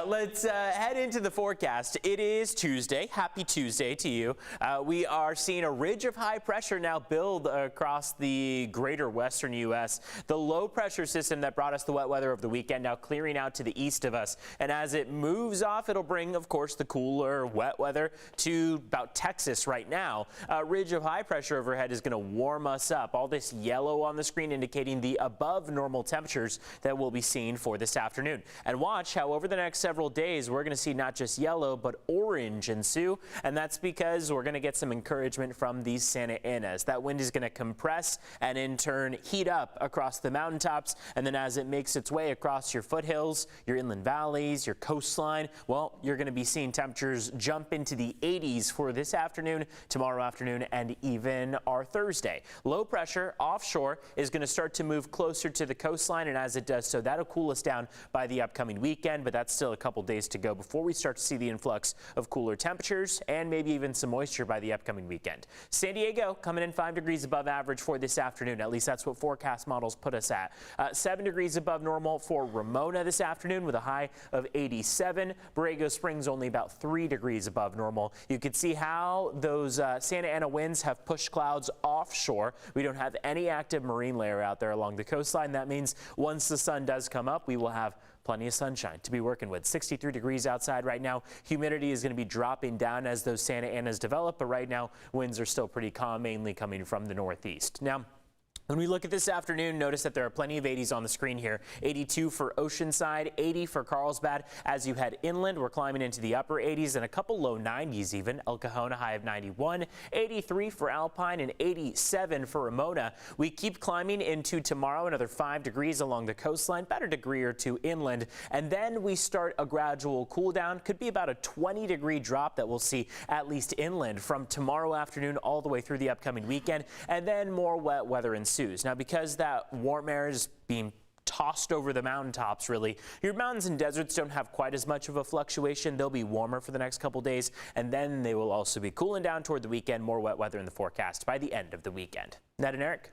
Let's head into the forecast. It is Tuesday. Happy Tuesday to you. We are seeing a ridge of high pressure now build across the greater western U.S. The low pressure system that brought us the wet weather over the weekend now clearing out to the east of us. And as it moves off, it'll bring, of course, the cooler wet weather to about Texas right now. A ridge of high pressure overhead is going to warm us up. All this yellow on the screen indicating the above normal temperatures that we'll be seeing for this afternoon. And watch how over the next several days we're going to see not just yellow but orange ensue, and that's because we're going to get some encouragement from these Santa Anas. That wind is going to compress and in turn heat up across the mountaintops, and then as it makes its way across your foothills, your inland valleys, your coastline, well, you're going to be seeing temperatures jump into the 80s for this afternoon, tomorrow afternoon, and even our Thursday. Low pressure offshore is going to start to move closer to the coastline, and as it does so, that'll cool us down by the upcoming weekend, but that's still a couple days to go before we start to see the influx of cooler temperatures and maybe even some moisture by the upcoming weekend. San Diego coming in 5 degrees above average for this afternoon. At least that's what forecast models put us at. 7 degrees above normal for Ramona this afternoon with a high of 87. Borrego Springs only about 3 degrees above normal. You can see how those Santa Ana winds have pushed clouds offshore. We don't have any active marine layer out there along the coastline. That means once the sun does come up, we will have plenty of sunshine to be working with. 63 degrees outside right now. Humidity is going to be dropping down as those Santa Anas develop, but right now winds are still pretty calm, mainly coming from the northeast. Now, when we look at this afternoon, notice that there are plenty of 80s on the screen here. 82 for Oceanside, 80 for Carlsbad. As you head inland, we're climbing into the upper 80s and a couple low 90s even. El Cajon, a high of 91, 83 for Alpine, and 87 for Ramona. We keep climbing into tomorrow, another 5 degrees along the coastline, about a degree or two inland. And then we start a gradual cool down. Could be about a 20-degree drop that we'll see at least inland from tomorrow afternoon all the way through the upcoming weekend. And then more wet weather ensues. Now, because that warm air is being tossed over the mountaintops, really, your mountains and deserts don't have quite as much of a fluctuation. They'll be warmer for the next couple days, and then they will also be cooling down toward the weekend. More wet weather in the forecast by the end of the weekend. Ned and Eric.